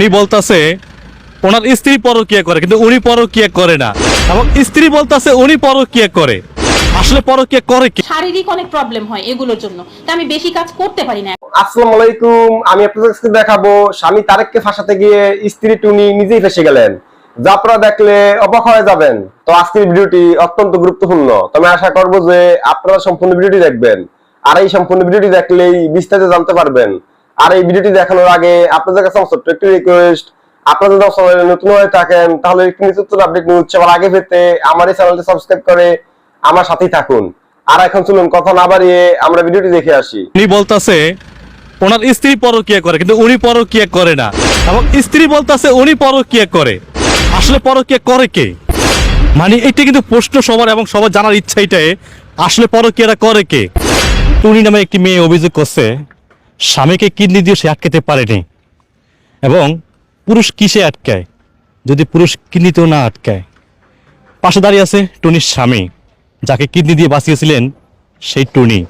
উনি বলতাছে ওনার স্ত্রী পরকিয়া করে কিন্তু উনি পরকিয়া করে না, এবং স্ত্রী বলতাছে উনি পরকিয়া করে। আসলে পরকিয়া করে কি? শারীরিক অনেক প্রবলেম হয় এগুলোর জন্য, তা আমি বেশি কাজ করতে পারি না। আসসালামু আলাইকুম, আমি আপনাদের দেখাবো স্বামী তারেককে ফাঁসাতে গিয়ে স্ত্রী টুনি নিজেই ফেসে গেলেন, যা আপনারা দেখলে অবাক হয়ে যাবেন। তো আজকের ভিডিওটি অত্যন্ত গুরুত্বপূর্ণ, তবে আশা করবো যে আপনারা সম্পূর্ণ ভিডিওটি দেখবেন, আর এই সম্পূর্ণ ভিডিওটি দেখলেই বিস্তারিত জানতে পারবেন। আর এই ভিডিওটি দেখানোর আগে আপনাদের কাছে আমার ছোট্ট একটি রিকোয়েস্ট, আপনারা যদি চ্যানেলে নতুন হয়ে থাকেন তাহলে একটু নিত্য আপডেট নিউজ সবার আগে পেতে আমার এই চ্যানেলটি সাবস্ক্রাইব করে আমার সাথেই থাকুন। আর এখন চলুন কথা না বাড়িয়ে আমরা ভিডিওটি দেখে আসি। উনি বলতাছে ওনার স্ত্রী পরকিয়া করে কিন্তু উনি পরকিয়া করে না, এবং স্ত্রী বলতাছে উনি পরকিয়া করে। আসলে পরকিয়া করে কে? মানে এটা কিন্তু প্রশ্ন সবার, এবং সবার জানার ইচ্ছা এটাই, আসলে পরকিয়াটা করে কে? টুনি নামে একটি মেয়ে অভিযোগ করছে স্বামীকে কিডনি দিয়ে সে আটকাতে পারেনি, এবং পুরুষ কিসে আটকায় যদি পুরুষ কিডনিতেও না আটকায়? পাশে দাঁড়িয়ে আছে টুনির স্বামী, যাকে কিডনি দিয়ে বাঁচিয়েছিলেন সেই টুনি।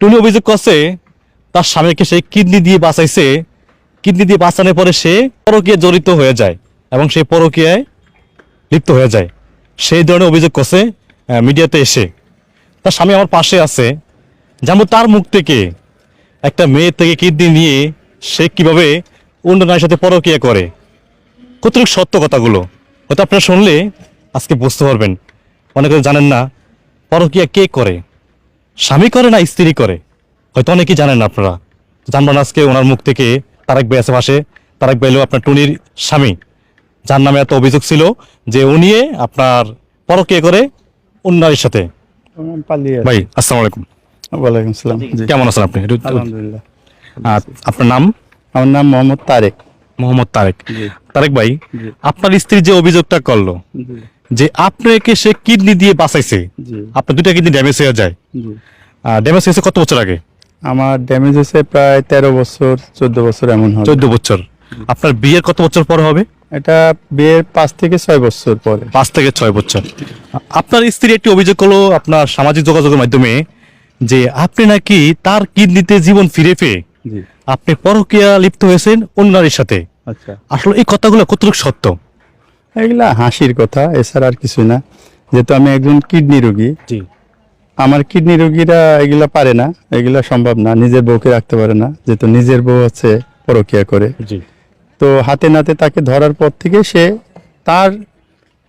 টুনি অভিযোগ করছে তার স্বামীকে সে কিডনি দিয়ে বাঁচাইছে, কিডনি দিয়ে বাঁচানোর পরে সে পরকীয়ায় জড়িত হয়ে যায় এবং সেই পরকীয়ায় লিপ্ত হয়ে যায়। সেই ধরনের অভিযোগ করছে মিডিয়াতে এসে। তার স্বামী আমার পাশে আছে, যেমন তার মুখ থেকে একটা মেয়ের থেকে কিডনি নিয়ে সে কিভাবে অন্য নারীর সাথে পরকীয়া করে, কতটুকু সত্য কথাগুলো হয়তো আপনারা শুনলে আজকে বুঝতে পারবেন। অনেকে জানেন না পরকীয়া কে করে, স্বামী করে না স্ত্রী করে, হয়তো অনেকেই জানেন না। আপনারা জানবেন আজকে ওনার মুখ থেকে। তারেক ভাই আছে পাশে, তারেক ভাই হলো আপনার টুনির স্বামী, যার নামে এত অভিযোগ ছিল যে উনি আপনার পরকীয়া করে অন্য নারীর সাথে। ভাই আসসালামু আলাইকুম। ওয়ালাইকুম আসসালাম। কেমন আছেন আপনি? আলহামদুলিল্লাহ। আপনার নাম? আমার নাম মোহাম্মদ তারেক। মোহাম্মদ তারেক। তারেক ভাই, আপনার স্ত্রী যে অভিযোগটা করলো যে আপনাকে সে কিডনি দিয়ে বাঁচাইছে, আপনার দুইটা কিডনি ড্যামেজ হয়ে যায়। ড্যামেজ হয়েছে কত বছর আগে? আমার ড্যামেজ হয়েছে প্রায় 13 বছর 14 বছর এমন হবে। 14 বছর। আপনার বিয়ের কত বছর পর হবে? এটা বিয়ের 5 থেকে 6 বছর পরে। 5 থেকে 6 বছর। আপনার স্ত্রী একটি অভিযোগ করলো আপনার সামাজিক যোগাযোগের মাধ্যমে যে আপনি নাকি তার কিডনিতে জীবন ফিরে পেয়ে আপনি পরকীয়া লিপ্ত হয়েছেন অন্য নারীর সাথে। আচ্ছা, আসলে এই কথাগুলো কতটুকু সত্য? এগুলা হাসির কথা, এছাড়া আর কিছু না। যেহেতু আমি একজন কিডনি রোগী, জি। আমার কিডনি রোগীরা এগুলা পারে না, এগুলা সম্ভব না, নিজের বউকে রাখতে পারে না, যেহেতু নিজের বউ হচ্ছে পরকীয়া করে। জি। তো হাতে নাতে তাকে ধরার পর থেকে সে তার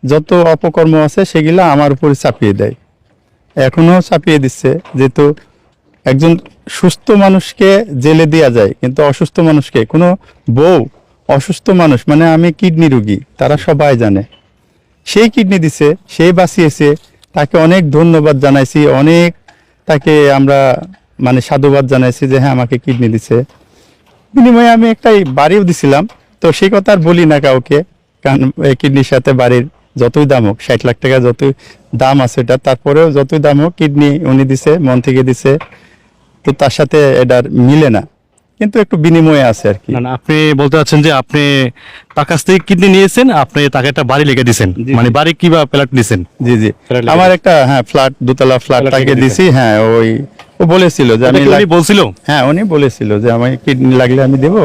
যত অপকর্ম আছে সেগুলা আমার উপরে চাপিয়ে দেয়, এখনো চাপিয়ে দিচ্ছে। যেহেতু একজন সুস্থ মানুষকে জেলে দেওয়া যায়, কিন্তু অসুস্থ মানুষকে কোনো বউ, অসুস্থ মানুষ মানে আমি কিডনি রোগী তারা সবাই জানে, সেই কিডনি দিছে, সেই বাঁচিয়েছে, তাকে অনেক ধন্যবাদ জানাইছি, অনেক তাকে আমরা মানে সাধুবাদ জানাইছি যে হ্যাঁ আমাকে কিডনি দিছে। বিনিময়ে আমি একটা বাড়িও দিছিলাম, তো সেই কথা আর বলি না কাউকে, কারণ এই কিডনির সাথে বাড়ির যতই দাম হোক, 60 লাখ টাকা যতই দাম আছে এটা, তারপরেও যতই দাম হোক কিডনি উনি দিছে, মন থেকে দিছে, তো তার সাথে এটার মিলে না, কিন্তু একটু বিনিময়ে আছে আর কি। না, আপনি বলতে চাচ্ছেন যে আপনি তার কাছ থেকে কিডনি নিয়েছেন, আপনি তাকে একটা বাড়ি লিখে দিয়েছেন, মানে বাড়ি কিবা ফ্ল্যাট দিয়েছেন? জি জি, ফ্ল্যাট আমার একটা ফ্ল্যাট, দোতলা ফ্ল্যাট তাকে দিছি। হ্যাঁ, ওই ও বলেছিল যে আমি উনি বলছিল? হ্যাঁ, উনি বলেছিল যে আমি কিডনি লাগলে আমি দেবো,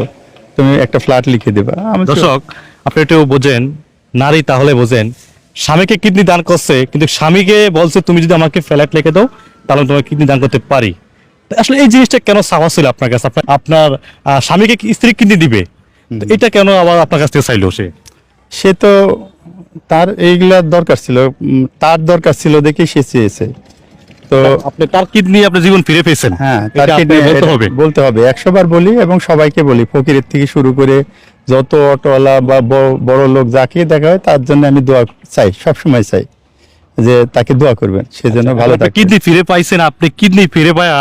তুমি একটা ফ্ল্যাট লিখে দেবা। দর্শক, আপনি একটু বোঝেন, নারী তাহলে বোঝেন, স্বামীকে কিডনি দান করছে কিন্তু স্বামীকে বলছে তুমি যদি আমাকে ফ্ল্যাট লিখে দাও তাহলে তোমাকে কিডনি দান করতে পারি। আসলে এই জিনিসটা কেন চাওয়া ছিল আপনার কাছে? আপনার স্বামীকে স্ত্রী কিডনি দিবে, তো এটা কেন আবার আপনার কাছ থেকে চাইলো? সে তো তার এইগুলা দরকার ছিল, তার দরকার ছিল দেখে সে চেয়েছে। তো আপনি তার কিডনি আপনি জীবন ফিরে পেয়েছেন। হ্যাঁ, তার এটা কিডনি বলতে হবে 100 বার বলি, এবং সবাইকে বলি, ফকিরের থেকে শুরু করে যত অটোওয়ালা বা বড় লোক যাকে দেখা হয় তার জন্য আমি দোয়া চাই, সবসময় চাই যে তাকে দোয়া করবেন, সেজন্য ভালো থাকে। কিডনি ফিরে পাইছেন, আপনি কিডনি ফিরে পায়া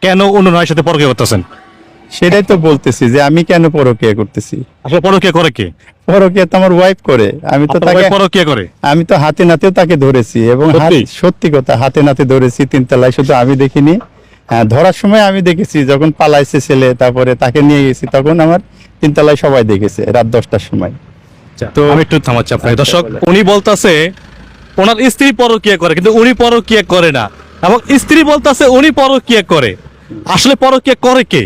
কেন অন্য নারীর সাথে পরকীয়া করতেছেন? সেটাই তো বলতেছি যে আমি কেন পরকীয়া করতেছি। আসলে পরকীয়া করে কে? পরকীয়া তো আমার ওয়াইফ করে, আমি তো তাকে পরকীয়া করে, আমি তো হাতে নাতেও তাকে ধরেছি, এবং সত্যি কথা হাতে নাতে ধরেছি, 3 তলায়, শুধু আমি দেখিনি। হ্যাঁ, ধরার সময় আমি দেখেছি, যখন পালাইছে ছেলে তারপরে তাকে নিয়ে গেছি তখন আমার 3 তলায় সবাই দেখেছে রাত 10টার সময়। তো আমি একটু থামাচ্ছি আপনাকে। দর্শক, উনি বলতাছে ওনার স্ত্রী পরকীয়া করে কিন্তু উনি পরকীয়া করে না, এবং স্ত্রী বলতাছে উনি পরকীয়া করে। আসলে পরকীয়া করে কে?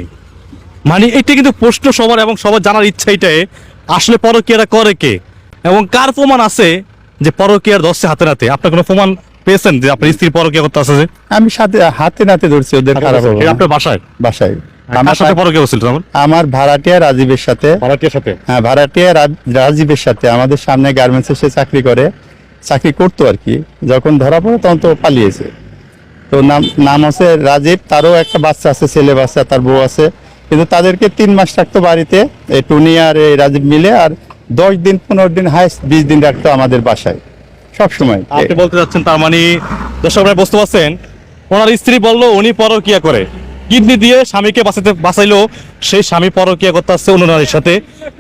মানে এটা কিন্তু প্রশ্ন সবার এবং সবার জানার ইচ্ছা এটাই, আসলে পরকীয়াটা করে কে এবং কার প্রমাণ আছে যে পরকীয়ার ধরছে হাতে নাতে? আপনার কোনো প্রমাণ পেয়েছেন যে আপনার স্ত্রী পরকীয়া করতে আছে? আমি সাথে হাতে নাতে ধরছি ওদের খারাপ হবে আপনার বাসায় বাসায় আমার সাথে পরকীয়া হচ্ছিল তখন? আমার ভাড়াটিয়া রাজীবের সাথে, ভাড়াটিয়ার সাথে? হ্যাঁ ভাড়াটিয়া রাজীবের সাথে আমাদের সামনে গার্মেন্টসে সে চাকরি করতো আর কি। যখন ধরা পড়ে তখন তো পালিয়েছে। তো নাম আছে রাজীব, তারও একটা বাচ্চা আছে, ছেলে বাচ্চা, তার বউ আছে। কিন্তু তাদেরকে 3 মাস রাখতো বাড়িতে, এই টুনি আর এই রাজীব মিলে, আর 10 দিন 15 দিন হাইস্ট 20 দিন রাখতো আমাদের বাসায় সব সময়। আপনি বলতে যাচ্ছেন তার মানে, দর্শক ভাই বুঝতে পারছেন, ওনার স্ত্রী বললো উনি পরকীয়া করে, কিডনি দিয়ে স্বামীকে বাঁচাইলো, সেই স্বামী পরকীয়া করতে আসছে অন্য নারীর সাথে।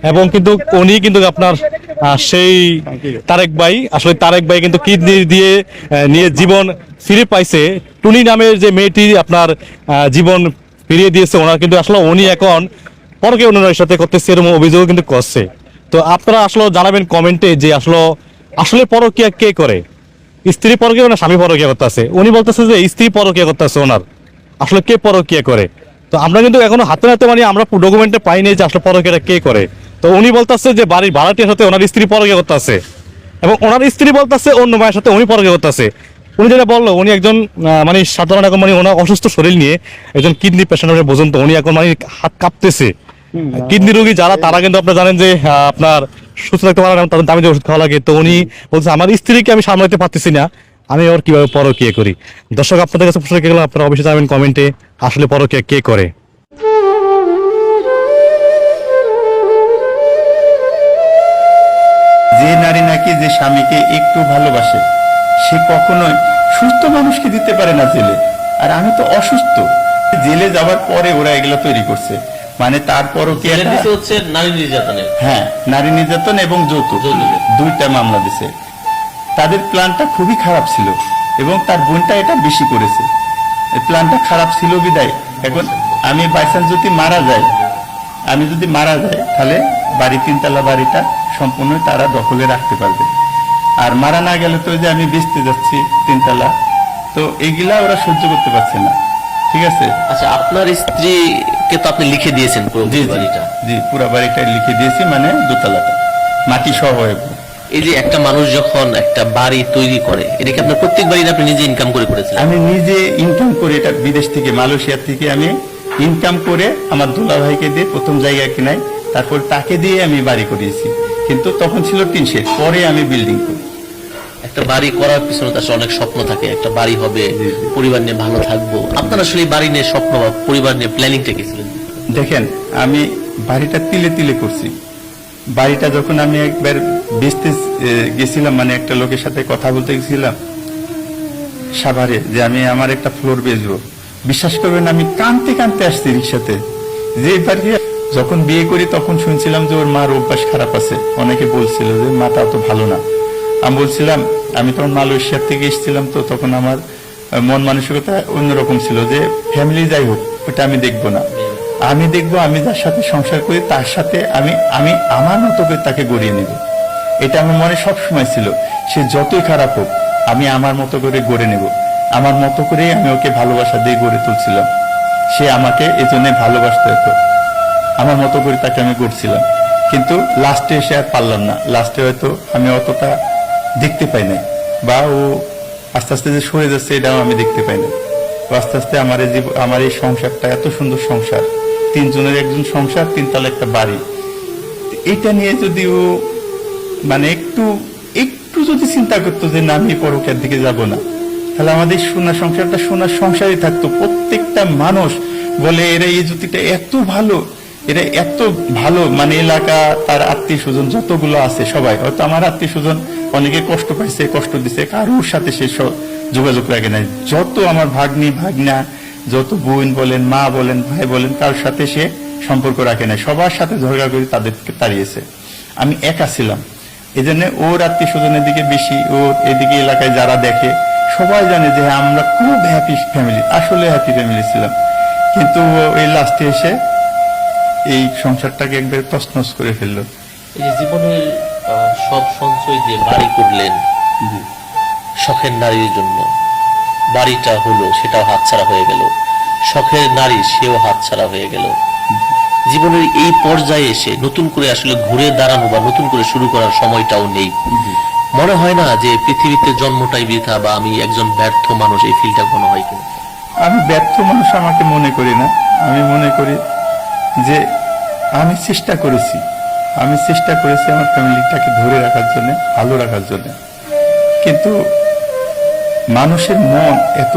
এবং কিন্তু উনি কিন্তু আপনার সেই তারেক ভাই, আসলে তারেক ভাই কিন্তু কিডনি দিয়ে নিয়ে জীবন ফিরে পাইছে। টুনি নামের যে মেয়েটি আপনার জীবন ফিরিয়ে দিয়েছে ওনার, কিন্তু আসলে উনি এখন পরকীয়া অন্য নারীর সাথে করতেছে এরকম অভিযোগ কিন্তু করছে। তো আপনারা আসলে জানাবেন কমেন্টে যে আসলে পরকীয়া কে করে, স্ত্রী পরকীয়া না স্বামী পরকীয়া করতে আছে? উনি বলতেছে যে স্ত্রী পরকীয়া করতে আছে ওনার, আসলে কে পরকীয়া করে? তো আমরা কিন্তু এখনো হাতে হাতে মানে আমরা ডকুমেন্টে পাইনি যে আসলে পরকীয়াটা কে করে। তো উনি বলতেছে যে বাড়ির ভাড়াটিয়ার সাথে ওনার স্ত্রী পরকীয়া করতে আছে, এবং ওনার স্ত্রী বলতেছে অন্য মায়ের সাথে উনি পরকীয়া করতে আছে। উনি যেটা বললো, উনি একজন মানে সাধারণ এখন মানে ওনার অসুস্থ শরীর নিয়ে একজন কিডনি পেশেন্ট বোঝেন, তো উনি এখন মানে হাত কাঁপতেছে। কিডনি রোগী যারা, তারা কিন্তু আপনারা জানেন যে আপনার সুস্থ থাকতে পারে না, তাদের দামি ওষুধ খাওয়া লাগে। তো উনি বলছে আমার স্ত্রীকে আমি সামলাতে পারতেছি না, আমি ওর কিভাবে পরকীয়া করি। দর্শক আপনাদের কাছে প্রশ্ন রেখে গেলাম, আপনারা অবশ্যই জানাবেন কমেন্টে আসলে পরকীয়া কে করে। যে নারী নাকি যে স্বামীকে একটু ভালোবাসে সে কখনোই সুস্থ মানুষকে দিতে পারে না জেলে। আর আমি তো অসুস্থ, জেলে যাওয়ার পরে ওরা এগুলো তৈরি করছে। মানে তারপরও কি হচ্ছে নারী নির্যাতনের, হ্যাঁ নারী নির্যাতন এবং যৌতুক, দুইটা মামলা দিছে। তাদের প্ল্যানটা খুবই খারাপ ছিল এবং তার বোনটা এটা বেশি করেছে। এই প্ল্যানটা খারাপ ছিল বিদায় এখন আমি বাইচান্স যদি মারা যাই, তাহলে বাড়ি 3 তলা বাড়িটা সম্পূর্ণ তারা দখলে রাখতে পারবে। আর মারা না গেলে তো যে আমি বেচতে যাচ্ছি 3 তলা, তো এইগুলা ওরা সহ্য করতে পারছে না। ঠিক আছে। আচ্ছা, আপনার স্ত্রীকে তো আপনি লিখে দিয়েছেন পুরো বাড়িটা? জি, পুরো বাড়িটা লিখে দিয়েছি, মানে দোতলাটা মাটি সহ। এই যে একটা মানুষ যখন একটা বাড়ি তৈরি করে, এটা কি আপনার প্রত্যেক বাড়ি আপনি নিজে ইনকাম করে করেছিলেন? আমি নিজে ইনকাম করে, এটা বিদেশ থেকে মালয়েশিয়া থেকে আমি ইনকাম করে আমার দুলা ভাইকে দিয়ে প্রথম জায়গা কিনাই, তারপর তাকে দিয়ে আমি বাড়ি করিয়েছি। কিন্তু তখন ছিল টিন শেড, পরে আমি বিল্ডিং করি। একটা বাড়ি করার পিছনে তো আসলে অনেক স্বপ্ন থাকে, একটা বাড়ি হবে, পরিবার নিয়ে ভালো থাকবো। আপনার আসলে এই বাড়ি নিয়ে স্বপ্ন বা পরিবার নিয়ে প্ল্যানিংটা কি ছিল? দেখেন, আমি বাড়িটা তিলে তিলে করছি। বাড়িটা যখন আমি একবার বেচতে গেছিলাম, মানে একটা লোকের সাথে কথা বলতে গেছিলাম সাভারে, যে আমি আমার একটা ফ্লোর বেচবো, বিশ্বাস করবেন আমি কানতে কানতে আসছি রিক্সাতে। যে বাড়ি যখন বিয়ে করি তখন শুনছিলাম যে ওর মার অভ্যাস খারাপ আছে, অনেকে বলছিল যে মাটা অত ভালো না। আমি বলছিলাম, আমি তখন মালয়েশিয়া থেকে এসেছিলাম, তো তখন আমার মন মানসিকতা অন্যরকম ছিল যে ফ্যামিলি যাই হোক ওটা আমি দেখবো না, আমি দেখবো আমি যার সাথে সংসার করি তার সাথে আমি আমি আমার মতো করে তাকে গড়িয়ে নেব। এটা আমার মনে সবসময় ছিল, সে যতই খারাপ হোক আমি আমার মতো করে গড়ে নেব। আমার মতো করে আমি ওকে ভালোবাসা দিয়ে গড়ে তুলছিলাম, সে আমাকে এজন্য ভালোবাসতে হতো, আমার মতো করে তাকে আমি গড়ছিলাম। কিন্তু লাস্টে এসে আর পারলাম না, লাস্টে হয়তো আমি অতটা দেখতে পাই নাই, বা ও আস্তে আস্তে যে সরে যাচ্ছে এটাও আমি দেখতে পাই না। তো আস্তে আস্তে আমার এই সংসারটা এত সুন্দর সংসার, 3 জনের একজন সংসার, 3 তলা একটা বাড়ি, এটা নিয়ে যদি ও মানে একটু যদি চিন্তা করতো যে না আমি পরকীয়ার দিকে যাব না, তাহলে আমাদের সোনার সংসারটা সোনার সংসারই থাকতো। প্রত্যেকটা মানুষ বলে এরা এই জ্যোতিটা এত ভালো, এরা এত ভালো, মানে এলাকা তার আত্মীয় স্বজন যতগুলো আছে সবাই, হয়তো আমার আত্মীয় স্বজন অনেকে কষ্ট পাইছে, কষ্ট দিছে, কারোর সাথে সে যোগাযোগ রাখে নাই। যত আমার ভাগ্নি ভাগনা, যত বোন বলেন, মা বলেন, ভাই বলেন, কারোর সাথে সে সম্পর্ক রাখে নাই, সবার সাথে ঝগড়া করে তাদেরকে তাড়িয়েছে। আমি একা ছিলাম, এই জন্য ওর আত্মীয় স্বজনের দিকে বেশি, ওর এদিকে এলাকায় যারা দেখে সবাই জানে যে আমরা খুব হ্যাপি ফ্যামিলি, আসলে হ্যাপি ফ্যামিলি ছিলাম। কিন্তু এই লাস্টে এসে এই সংসারটাকে একবার তছনছ করে ফেললো। এই যে জীবনের সব সঞ্চয় দিয়ে বাড়ি করলেন শখের নারীর জন্য, বাড়িটা হলো সেটাও হাতছাড়া হয়ে গেল, শখের নারী সেও হাতছাড়া হয়ে গেল। জীবনের এই পর্যায়ে এসে নতুন করে আসলে ঘুরে দাঁড়ানো বা নতুন করে শুরু করার সময়টাও নেই। মনে হয় না যে পৃথিবীতে জন্মটাই বৃথা বা আমি একজন ব্যর্থ মানুষ, এই ফিলটা মনে হয় কিনা? আমি ব্যর্থ মানুষ আমাকে মনে করি না। আমি মনে করি যে আমি চেষ্টা করেছি আমার ফ্যামিলিটাকে ধরে রাখার জন্য, ভালো রাখার জন্য। কিন্তু মানুষের মন এত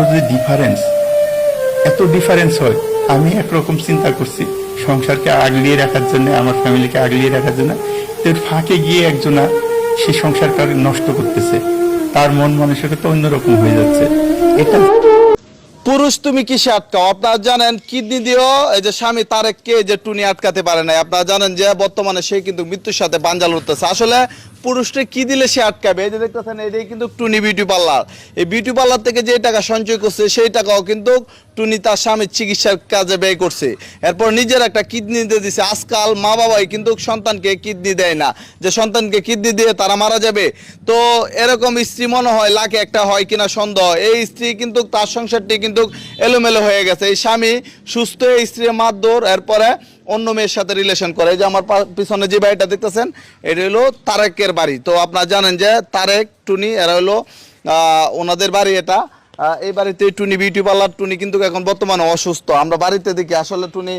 ডিফারেন্স হয়। আমি একরকম চিন্তা করছি সংসারকে আগলিয়ে রাখার জন্য, আমার ফ্যামিলিকে আগলিয়ে রাখার জন্য, এর ফাঁকে গিয়ে একজনা সে সংসারকে নষ্ট করতেছে, তার মন মানসিকতা অন্যরকম হয়ে যাচ্ছে। এটা পুরুষ তুমি কিসে আটকাও? আপনারা জানেন কিডনি দিয়েও এই যে স্বামী তারেককে যে টুনি আটকাতে পারে না। আপনারা জানেন যে বর্তমানে সে কিন্তু মৃত্যুর সাথে পাঞ্জা লড়তেছে। আসলে পুরুষটা কি দিলে সে আটকাবে? এই যে দেখতেছেন, এটাই কিন্তু টুনি বিউটি পার্লার। এই বিউটি পার্লার থেকে যে টাকা সঞ্চয় করছে সেই টাকাও কিন্তু টুনি তার স্বামীর চিকিৎসার কাজে ব্যয় করছে। এরপর নিজের একটা কিডনি দিয়ে দিছে। আজকাল মা বাবাই কিন্তু সন্তানকে কিডনি দেয় না, যে সন্তানকে কিডনি দিয়ে তারা মারা যাবে। তো এরকম স্ত্রী মনে হয় লাখে একটা হয় কিনা সন্দেহ। এই স্ত্রী কিন্তু তার সংসারটি কিন্তু এলোমেলো হয়ে গেছে। এই স্বামী সুস্থ, এই স্ত্রী মারধর, এরপরে অন্য মেয়ের সাথে রিলেশন করে। এই যে আমার পিছনে যে বাড়িটা দেখতেছেন, এটা হলো তারেকের বাড়ি। তো আপনারা জানেন যে তারেক টুনি এরা হলো ওনাদের বাড়ি এটা। এই বাড়িতে টুনি বিউটি পার্লার। টুনি কিন্তু এখন বর্তমানে অসুস্থ। আমরা বাড়িতে দেখি আসলে টুনি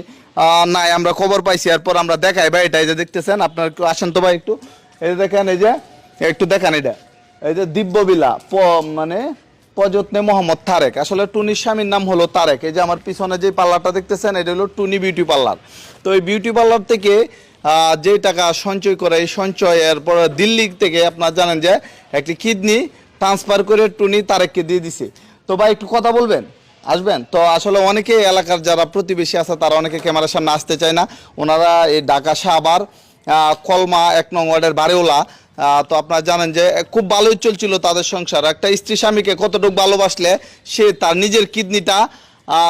নাই, আমরা খবর পাইছি। এরপর আমরা দেখাই বাড়িটা। এই যে দেখতেছেন, আপনার একটু আসেন তো ভাই, একটু এই যে দেখেন, এই যে একটু দেখান, এটা এই যে দিব্যবিলা মানে প্রযত্নে মোহাম্মদ তারেক। আসলে টুনির স্বামীর নাম হলো তারেক। এই যে আমার পিছনে যে পার্লারটা দেখতেছেন, এটা হলো টুনি বিউটি পার্লার। তো এই বিউটি পার্লার থেকে যে টাকা সঞ্চয় করে, এই সঞ্চয় এরপর দিল্লি থেকে আপনারা জানেন যে একটি কিডনি ট্রান্সফার করে টুনি তারেককে দিয়ে দিছে। তো ভাই একটু কথা বলবেন, আসবেন? তো আসলে অনেকে এলাকার যারা প্রতিবেশী আছে তারা অনেকে ক্যামেরার সামনে আসতে চায় না। ওনারা এই ঢাকা শাহবাগ কলমা 1 নং ওয়ার্ডের বাড়িওয়ালা। তো আপনারা জানেন যে খুব ভালোই চলছিল তাদের সংসার। একটা স্ত্রী স্বামীকে কতটুকু ভালোবাসলে সে তার নিজের কিডনিটা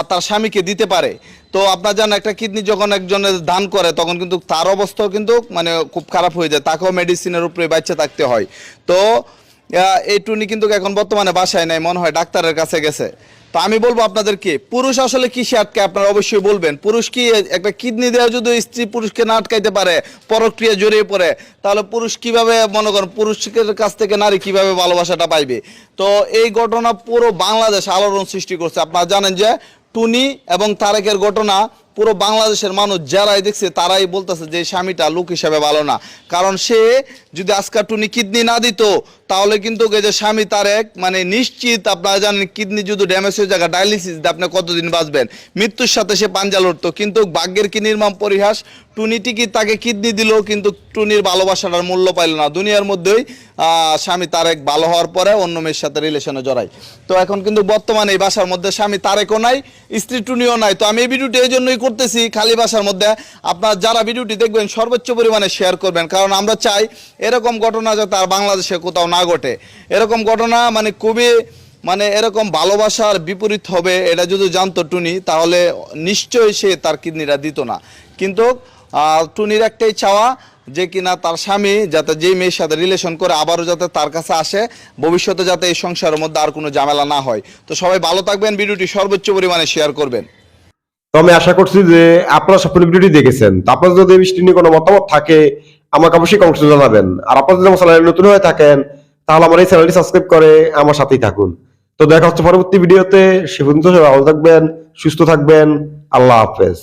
তার স্বামীকে দিতে পারে। তো আপনারা জানেন একটা কিডনি যখন একজনের দান করে তখন কিন্তু তার অবস্থাও কিন্তু মানে খুব খারাপ হয়ে যায়, তাকেও মেডিসিনের উপরে বাচ্চা থাকতে হয়। তো এই টুনি কিন্তু এখন বর্তমানে বাসায় নাই, মনে হয় ডাক্তারের কাছে গেছে। তো আমি বলবো আপনাদেরকে, পুরুষ আসলে কিসে আটকে আপনারা অবশ্যই বলবেন। পুরুষ কি একটা কিডনি দেওয়া যদি স্ত্রী পুরুষকে না আটকাইতে পারে, পরক্রিয়া জড়িয়ে পড়ে, তাহলে পুরুষ কিভাবে মনে করেন পুরুষের কাছ থেকে নারী কিভাবে ভালোবাসাটা পাইবে? তো এই ঘটনা পুরো বাংলাদেশ আলোড়ন সৃষ্টি করছে। আপনারা জানেন যে টুনি এবং তারেকের ঘটনা পুরো বাংলাদেশের মানুষ যারাই দেখছে তারাই বলতেছে যে স্বামীটা লোক হিসাবে ভালো না। কারণ সে যদি আজকাল টুনি কিডনি না দিত তাহলে কিন্তু এই যে স্বামী তারেক মানে নিশ্চিত, আপনারা জানেন কিডনি যদি ড্যামেজ হয়ে যায় ডায়ালিসিস দিয়ে আপনি কতদিন বাঁচবেন, মৃত্যুর সাথে সে পাঞ্জা লড়তো। কিন্তু ভাগ্যের কি নির্মম পরিহাস, টুনি টিকি তাকে কিডনি দিল কিন্তু টুনির ভালোবাসাটার মূল্য পাইল না। দুনিয়ার মধ্যেই স্বামী তারেক ভালো হওয়ার পরে অন্য মেয়ের সাথে রিলেশনে জড়ায়। তো এখন কিন্তু বর্তমানে এই বাসার মধ্যে স্বামী তারেকও নাই, স্ত্রী টুনিও নাই। তো আমি এই ভিডিওটি এই জন্যই করতেছি, খালি বাসার মধ্যে আপনারা যারা ভিডিওটি দেখবেন সর্বোচ্চ পরিমাণে শেয়ার করবেন। কারণ আমরা চাই এরকম ঘটনা যাতে আর বাংলাদেশে কোথাও না ঘটে। এরকম ঘটনা মানে খুবই মানে এরকম ভালোবাসার বিপরীত হবে, এটা যদি জানতো টুনি তাহলে নিশ্চয়ই সে তার কিডনিটা দিত না। কিন্তু টুনির একটাই চাওয়া যে কিনা তার স্বামী যাতে যেই মেয়ের সাথে রিলেশন করে আবারও যাতে তার কাছে আসে, ভবিষ্যতে যাতে এই সংসারের মধ্যে আর কোনো ঝামেলা না হয়। তো সবাই ভালো থাকবেন, ভিডিওটি সর্বোচ্চ পরিমাণে শেয়ার করবেন। তো আমি আশা করছি যে আপনারা সম্পূর্ণ ভিডিওটি দেখেছেন। তো আপনাদের যদি এই বিষয়টি নিয়ে কোনো মতামত থাকে আমাকে অবশ্যই কমেন্টে জানাবেন। আর আপনারা যদি আমার চ্যানেলে নতুন হয়ে থাকেন তাহলে আমার এই চ্যানেলটি সাবস্ক্রাইব করে আমার সাথেই থাকুন। তো দেখা হচ্ছে পরবর্তী ভিডিওতে। সে পর্যন্ত সবাই ভালো থাকবেন, সুস্থ থাকবেন। আল্লাহ হাফেজ।